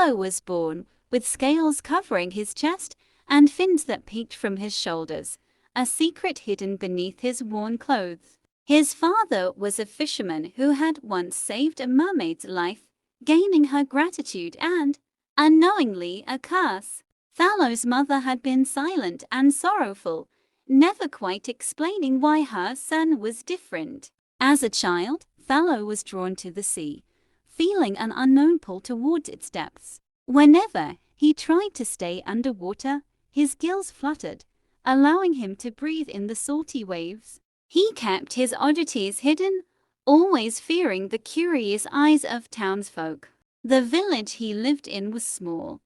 Thalo was born with scales covering his chest and fins that peeked from his shoulders, a secret hidden beneath his worn clothes. His father was a fisherman who had once saved a mermaid's life, gaining her gratitude and, unknowingly, a curse. Thalo's mother had been silent and sorrowful, never quite explaining why her son was different. As a child, Thalo was drawn to the sea, feeling an unknown pull towards its depths. Whenever he tried to stay underwater, his gills fluttered, allowing him to breathe in the salty waves. He kept his oddities hidden, always fearing the curious eyes of townsfolk. The village he lived in was small,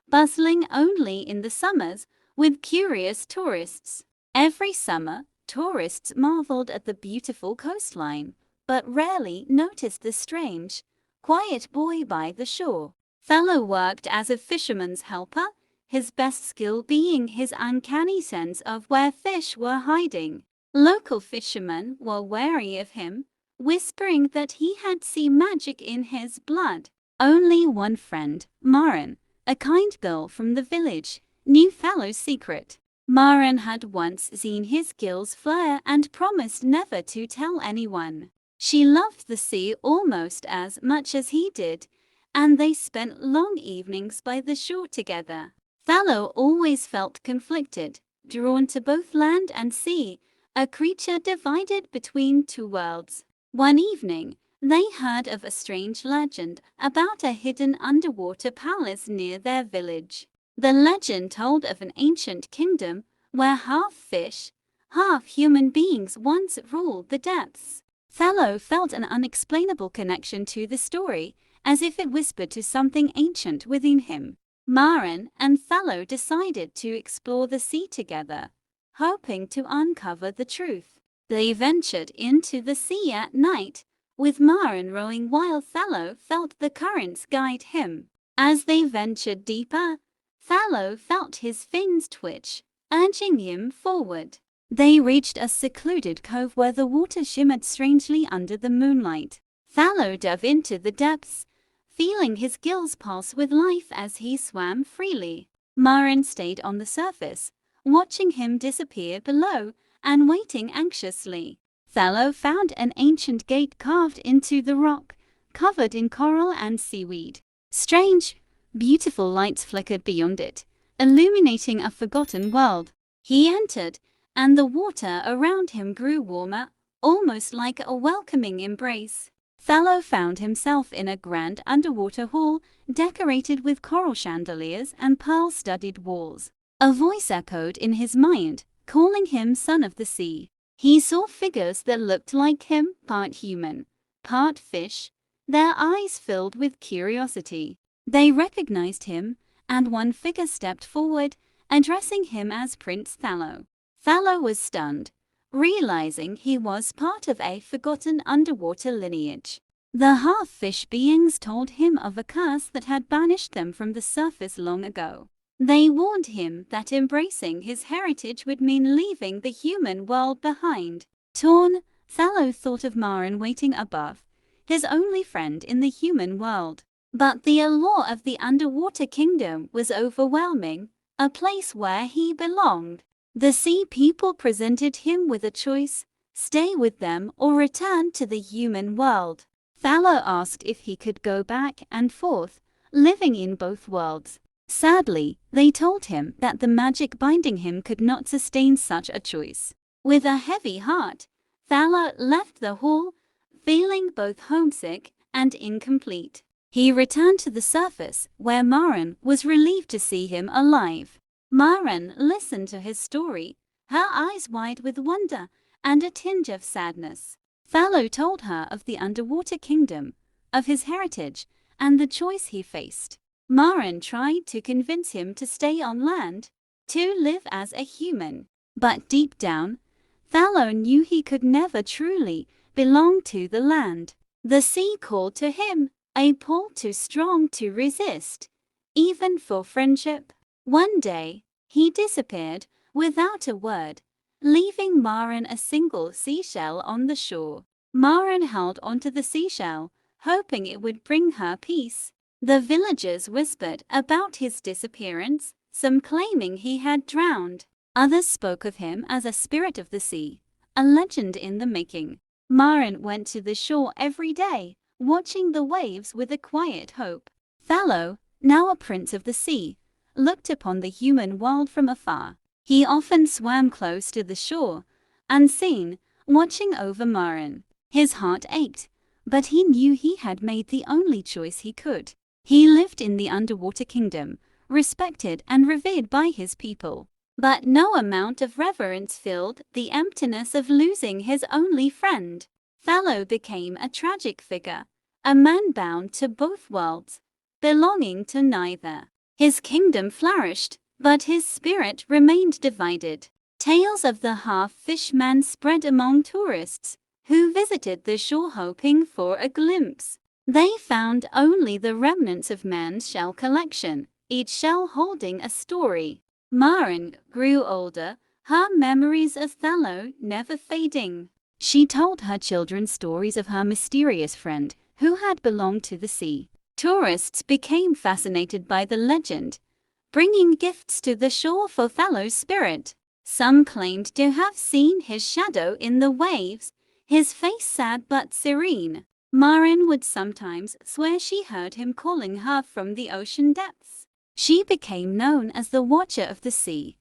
bustling only in the summers with curious tourists. Every summer, tourists marveled at the beautiful coastline, but rarely noticed the strange, quiet boy by the shore. Thalo worked as a fisherman's helper, his best skill being his uncanny sense of where fish were hiding. Local fishermen were wary of him, whispering that he had sea magic in his blood. Only one friend, Maren, a kind girl from the village, knew Thalo's secret. Maren had once seen his gills flare and promised never to tell anyone. She loved the sea almost as much as he did, and they spent long evenings by the shore together. Thalo always felt conflicted, drawn to both land and sea, a creature divided between two worlds. One evening, they heard of a strange legend about a hidden underwater palace near their village. The legend told of an ancient kingdom where half fish, half human beings once ruled the depths. Thalo felt an unexplainable connection to the story, as if it whispered to something ancient within him. Maren and Thalo decided to explore the sea together, hoping to uncover the truth. They ventured into the sea at night, with Maren rowing while Thalo felt the currents guide him. As they ventured deeper, Thalo felt his fins twitch, urging him forward. They reached a secluded cove where the water shimmered strangely under the moonlight. Thalo dove into the depths, feeling his gills pulse with life as he swam freely. Maren stayed on the surface, watching him disappear below and waiting anxiously. Thalo found an ancient gate carved into the rock, covered in coral and seaweed. Strange, beautiful lights flickered beyond it, illuminating a forgotten world. He entered, and the water around him grew warmer, almost like a welcoming embrace. Thalo found himself in a grand underwater hall, decorated with coral chandeliers and pearl-studded walls. A voice echoed in his mind, calling him son of the sea. He saw figures that looked like him, part human, part fish, their eyes filled with curiosity. They recognized him, and one figure stepped forward, addressing him as Prince Thalo. Thalo was stunned, realizing he was part of a forgotten underwater lineage. The half-fish beings told him of a curse that had banished them from the surface long ago. They warned him that embracing his heritage would mean leaving the human world behind. Torn, Thalo thought of Maren waiting above, his only friend in the human world. But the allure of the underwater kingdom was overwhelming, a place where he belonged. The sea people presented him with a choice: stay with them or return to the human world. Thalo asked if he could go back and forth, living in both worlds. Sadly, they told him that the magic binding him could not sustain such a choice. With a heavy heart, Thalo left the hall, feeling both homesick and incomplete. He returned to the surface, where Maren was relieved to see him alive. Maren listened to his story, her eyes wide with wonder and a tinge of sadness. Thalo told her of the underwater kingdom, of his heritage, and the choice he faced. Maren tried to convince him to stay on land, to live as a human. But deep down, Thalo knew he could never truly belong to the land. The sea called to him, a pull too strong to resist, even for friendship. One day, he disappeared without a word, leaving Maren a single seashell on the shore. Maren held onto the seashell, hoping it would bring her peace. The villagers whispered about his disappearance, some claiming he had drowned. Others spoke of him as a spirit of the sea, a legend in the making. Maren went to the shore every day, watching the waves with a quiet hope. Thalo, now a prince of the sea, looked upon the human world from afar. He often swam close to the shore, unseen, watching over Maren. His heart ached, but he knew he had made the only choice he could. He lived in the underwater kingdom, respected and revered by his people. But no amount of reverence filled the emptiness of losing his only friend. Thalo became a tragic figure, a man bound to both worlds, belonging to neither. His kingdom flourished, but his spirit remained divided. Tales of the half-fish man spread among tourists, who visited the shore hoping for a glimpse. They found only the remnants of man's shell collection, each shell holding a story. Maren grew older, her memories of Thalo never fading. She told her children stories of her mysterious friend, who had belonged to the sea. Tourists became fascinated by the legend, bringing gifts to the shore for Thalo's spirit. Some claimed to have seen his shadow in the waves, his face sad but serene. Maren would sometimes swear she heard him calling her from the ocean depths. She became known as the Watcher of the Sea,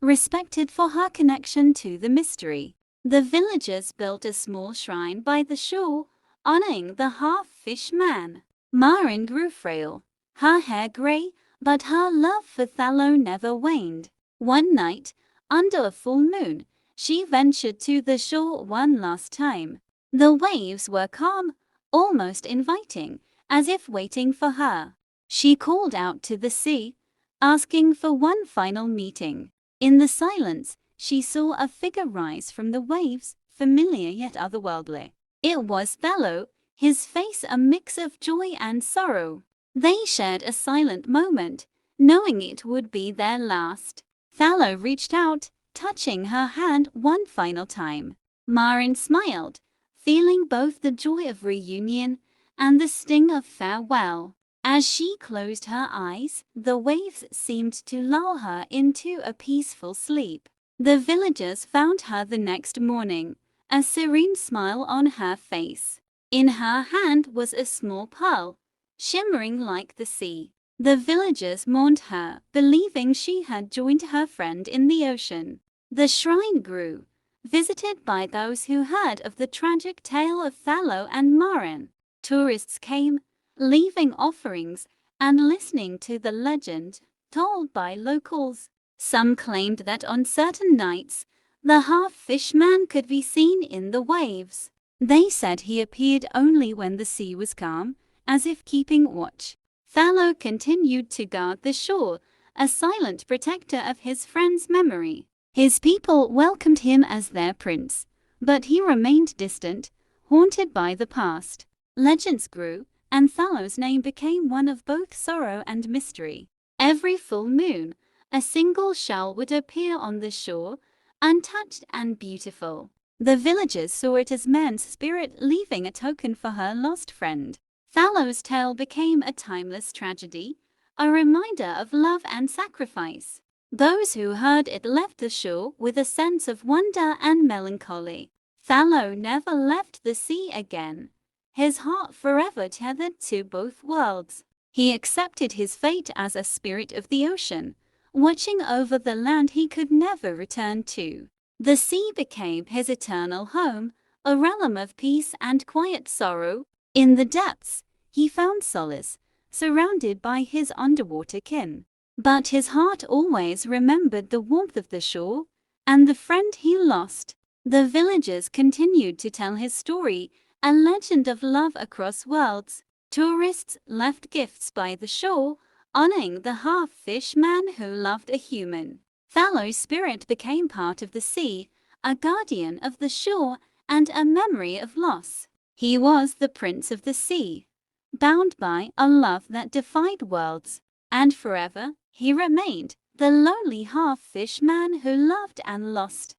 respected for her connection to the mystery. The villagers built a small shrine by the shore, honoring the half-fish man. Maren grew frail, her hair gray, but her love for Thalo never waned. One night, under a full moon, she ventured to the shore one last time. The waves were calm, almost inviting, as if waiting for her. She called out to the sea, asking for one final meeting. In the silence, she saw a figure rise from the waves, familiar yet otherworldly. It was Thalo, his face a mix of joy and sorrow. They shared a silent moment, knowing it would be their last. Thalo reached out, touching her hand one final time. Maren smiled, feeling both the joy of reunion and the sting of farewell. As she closed her eyes, the waves seemed to lull her into a peaceful sleep. The villagers found her the next morning, a serene smile on her face. In her hand was a small pearl, shimmering like the sea. The villagers mourned her, believing she had joined her friend in the ocean. The shrine grew, visited by those who heard of the tragic tale of Thalo and Maren. Tourists came, leaving offerings and listening to the legend told by locals. Some claimed that on certain nights, the half-fish man could be seen in the waves. They said he appeared only when the sea was calm, as if keeping watch. Thalo continued to guard the shore, a silent protector of his friend's memory. His people welcomed him as their prince, but he remained distant, haunted by the past. Legends grew, and Thalo's name became one of both sorrow and mystery. Every full moon, a single shell would appear on the shore, untouched and beautiful. The villagers saw it as man's spirit leaving a token for her lost friend. Thalo's tale became a timeless tragedy, a reminder of love and sacrifice. Those who heard it left the shore with a sense of wonder and melancholy. Thalo never left the sea again, his heart forever tethered to both worlds. He accepted his fate as a spirit of the ocean, watching over the land he could never return to. The sea became his eternal home, a realm of peace and quiet sorrow. In the depths, he found solace, surrounded by his underwater kin. But his heart always remembered the warmth of the shore and the friend he lost. The villagers continued to tell his story, a legend of love across worlds. Tourists left gifts by the shore, honoring the half-fish man who loved a human. Thalo's spirit became part of the sea, a guardian of the shore and a memory of loss. He was the prince of the sea, bound by a love that defied worlds, and forever he remained the lonely half-fish man who loved and lost.